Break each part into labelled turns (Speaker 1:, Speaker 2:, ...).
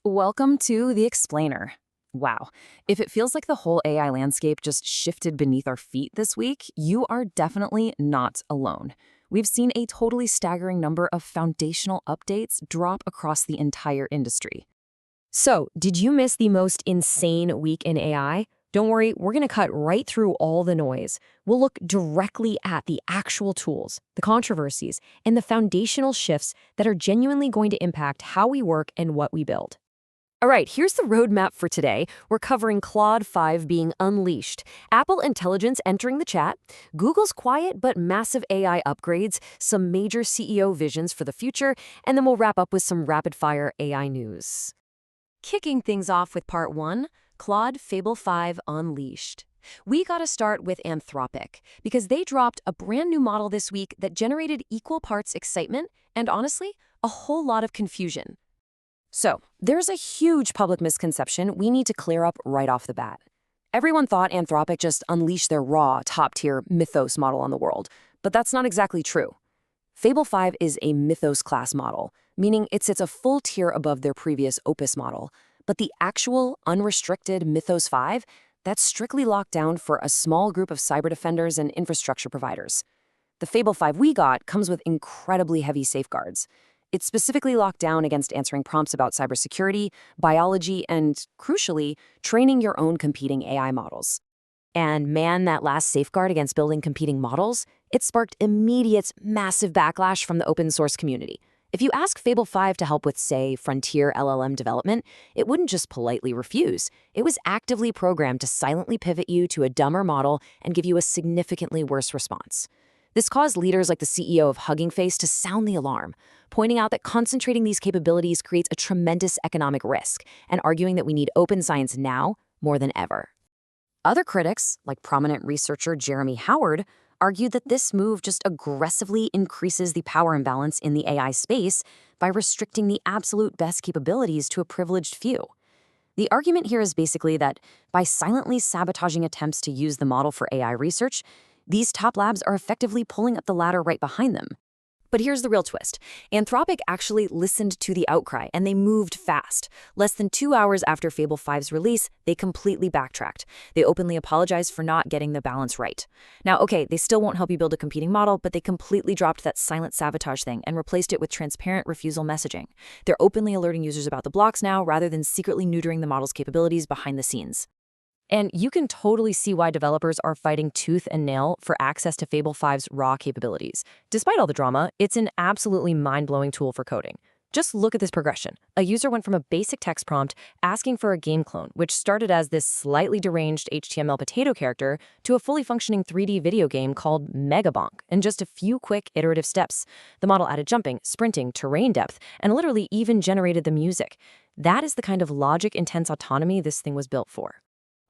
Speaker 1: Welcome to The Explainer. Wow, if it feels like the whole AI landscape just shifted beneath our feet this week, you are definitely not alone. We've seen a totally staggering number of foundational updates drop across the entire industry.
Speaker 2: So, did you miss the most insane week in AI? Don't worry, we're going to cut right through all the noise. We'll look directly at the actual tools, the controversies, and the foundational shifts that are genuinely going to impact how we work and what we build. All right, here's the roadmap for today. We're covering Claude 5 being unleashed, Apple Intelligence entering the chat, Google's quiet but massive AI upgrades, some major CEO visions for the future, and then we'll wrap up with some rapid-fire AI news. Kicking things off with part 1, Claude Fable 5 Unleashed. We gotta start with Anthropic, because they dropped a brand new model this week that generated equal parts excitement and, honestly, a whole lot of confusion. So, there's a huge public misconception we need to clear up right off the bat. Everyone thought Anthropic just unleashed their raw, top-tier Mythos model on the world, but that's not exactly true. Fable 5 is a Mythos-class model, meaning it sits a full tier above their previous Opus model, but the actual, unrestricted Mythos 5, that's strictly locked down for a small group of cyber defenders and infrastructure providers. The Fable 5 we got comes with incredibly heavy safeguards. It's specifically locked down against answering prompts about cybersecurity, biology, and, crucially, training your own competing AI models. And man, that last safeguard against building competing models, it sparked immediate, massive backlash from the open source community. If you ask Fable 5 to help with, say, frontier LLM development, it wouldn't just politely refuse. It was actively programmed to silently pivot you to a dumber model and give you a significantly worse response. This caused leaders like the CEO of Hugging Face to sound the alarm, pointing out that concentrating these capabilities creates a tremendous economic risk and arguing that we need open science now more than ever. Other critics, like prominent researcher Jeremy Howard, argued that this move just aggressively increases the power imbalance in the AI space by restricting the absolute best capabilities to a privileged few. The argument here is basically that by silently sabotaging attempts to use the model for AI research, these top labs are effectively pulling up the ladder right behind them. But here's the real twist. Anthropic actually listened to the outcry, and they moved fast. Less than 2 hours after Fable 5's release, they completely backtracked. They openly apologized for not getting the balance right. Now, okay, they still won't help you build a competing model, but they completely dropped that silent sabotage thing and replaced it with transparent refusal messaging. They're openly alerting users about the blocks now, rather than secretly neutering the model's capabilities behind the scenes. And you can totally see why developers are fighting tooth and nail for access to Fable 5's raw capabilities. Despite all the drama, it's an absolutely mind-blowing tool for coding. Just look at this progression. A user went from a basic text prompt asking for a game clone, which started as this slightly deranged HTML potato character, to a fully functioning 3D video game called Megabonk in just a few quick iterative steps. The model added jumping, sprinting, terrain depth, and literally even generated the music. That is the kind of logic-intense autonomy this thing was built for.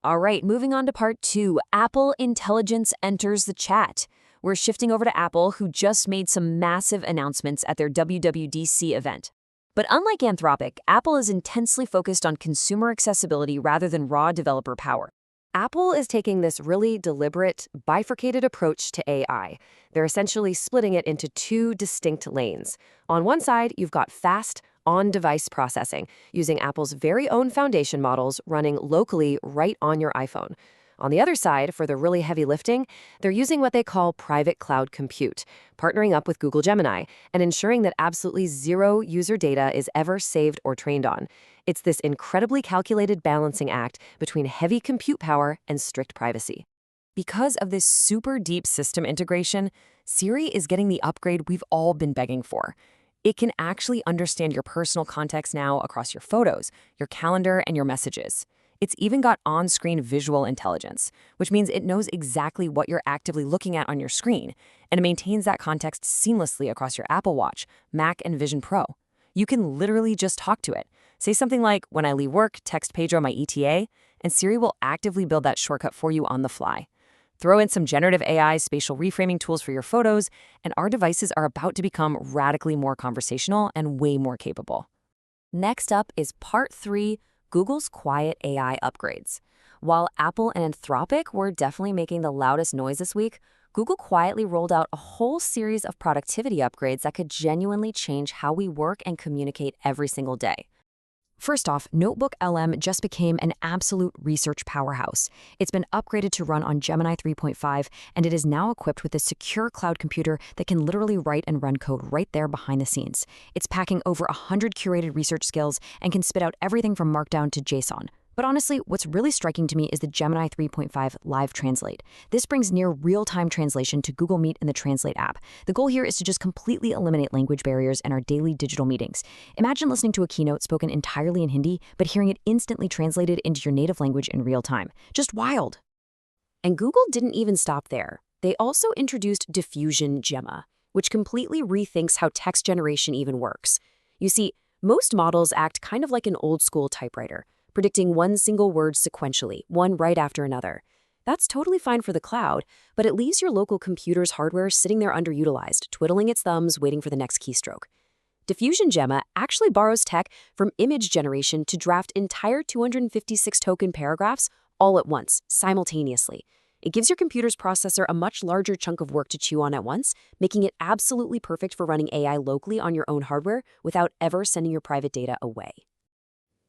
Speaker 2: All right, moving on to part 2, Apple Intelligence enters the chat. We're shifting over to Apple, who just made some massive announcements at their WWDC event. But unlike Anthropic, Apple is intensely focused on consumer accessibility rather than raw developer power. Apple is taking this really deliberate, bifurcated approach to AI. They're essentially splitting it into 2 distinct lanes. On one side, you've got fast, on-device processing, using Apple's very own foundation models running locally right on your iPhone. On the other side, for the really heavy lifting, they're using what they call private cloud compute, partnering up with Google Gemini and ensuring that absolutely zero user data is ever saved or trained on. It's this incredibly calculated balancing act between heavy compute power and strict privacy. Because of this super deep system integration, Siri is getting the upgrade we've all been begging for. It can actually understand your personal context now across your photos, your calendar, and your messages. It's even got on-screen visual intelligence, which means it knows exactly what you're actively looking at on your screen, and it maintains that context seamlessly across your Apple Watch, Mac, and Vision Pro. You can literally just talk to it. Say something like, "When I leave work, text Pedro my ETA," and Siri will actively build that shortcut for you on the fly. Throw in some generative AI spatial reframing tools for your photos, and our devices are about to become radically more conversational and way more capable. Next up is part 3, Google's quiet AI upgrades. While Apple and Anthropic were definitely making the loudest noise this week, Google quietly rolled out a whole series of productivity upgrades that could genuinely change how we work and communicate every single day. First off, Notebook LM just became an absolute research powerhouse. It's been upgraded to run on Gemini 3.5, and it is now equipped with a secure cloud computer that can literally write and run code right there behind the scenes. It's packing over 100 curated research skills and can spit out everything from Markdown to JSON. But honestly, what's really striking to me is the Gemini 3.5 Live Translate. This brings near real-time translation to Google Meet in the Translate app. The goal here is to just completely eliminate language barriers in our daily digital meetings. Imagine listening to a keynote spoken entirely in Hindi, but hearing it instantly translated into your native language in real time. Just wild. And Google didn't even stop there. They also introduced Diffusion Gemma, which completely rethinks how text generation even works. You see, most models act kind of like an old-school typewriter, predicting one single word sequentially, one right after another. That's totally fine for the cloud, but it leaves your local computer's hardware sitting there underutilized, twiddling its thumbs, waiting for the next keystroke. Diffusion Gemma actually borrows tech from image generation to draft entire 256 token paragraphs all at once, simultaneously. It gives your computer's processor a much larger chunk of work to chew on at once, making it absolutely perfect for running AI locally on your own hardware without ever sending your private data away.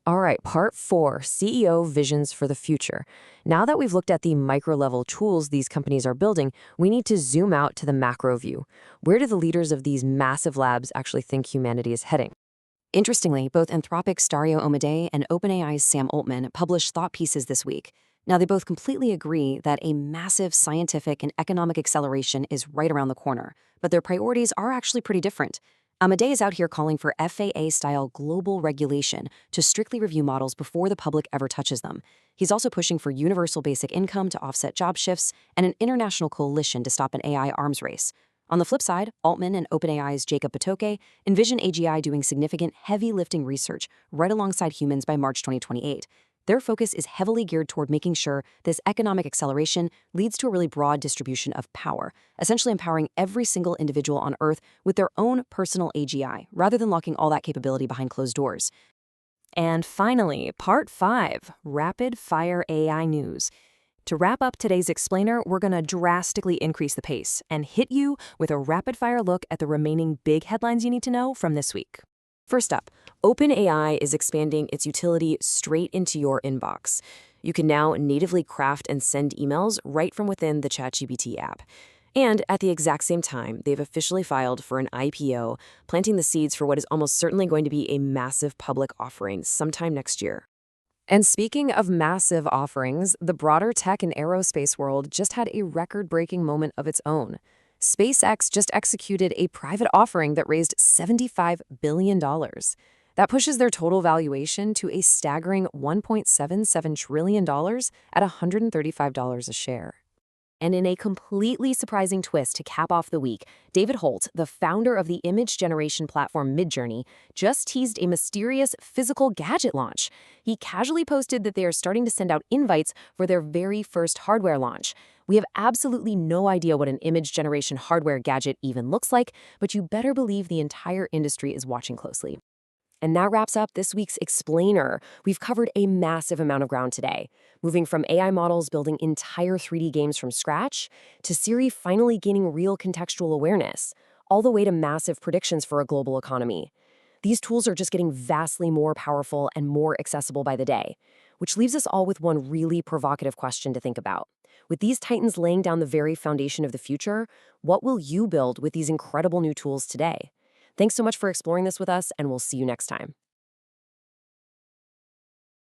Speaker 2: All right, part 4, CEO visions for the future. Now that we've looked at the micro-level tools these companies are building, we need to zoom out to the macro view. Where do the leaders of these massive labs actually think humanity is heading? Interestingly, both Anthropic's Dario Amodei and OpenAI's Sam Altman published thought pieces this week. Now, they both completely agree that a massive scientific and economic acceleration is right around the corner, but their priorities are actually pretty different. Amodei is out here calling for FAA-style global regulation to strictly review models before the public ever touches them. He's also pushing for universal basic income to offset job shifts and an international coalition to stop an AI arms race. On the flip side, Altman and OpenAI's Jacob Patoke envision AGI doing significant heavy lifting research right alongside humans by March 2028. Their focus is heavily geared toward making sure this economic acceleration leads to a really broad distribution of power, essentially empowering every single individual on Earth with their own personal AGI, rather than locking all that capability behind closed doors. And finally, part 5, rapid fire AI news. To wrap up today's explainer, we're going to drastically increase the pace and hit you with a rapid fire look at the remaining big headlines you need to know from this week. First up, OpenAI is expanding its utility straight into your inbox. You can now natively craft and send emails right from within the ChatGPT app. And at the exact same time, they've officially filed for an IPO, planting the seeds for what is almost certainly going to be a massive public offering sometime next year. And speaking of massive offerings, the broader tech and aerospace world just had a record-breaking moment of its own. SpaceX just executed a private offering that raised $75 billion. That pushes their total valuation to a staggering $1.77 trillion at $135 a share. And in a completely surprising twist to cap off the week, David Holt, the founder of the image generation platform Midjourney, just teased a mysterious physical gadget launch. He casually posted that they are starting to send out invites for their very first hardware launch. We have absolutely no idea what an image generation hardware gadget even looks like, but you better believe the entire industry is watching closely. And that wraps up this week's Explainer. We've covered a massive amount of ground today, moving from AI models building entire 3D games from scratch, to Siri finally gaining real contextual awareness, all the way to massive predictions for a global economy. These tools are just getting vastly more powerful and more accessible by the day, which leaves us all with one really provocative question to think about. With these titans laying down the very foundation of the future, what will you build with these incredible new tools today? Thanks so much for exploring this with us, and we'll see you next time.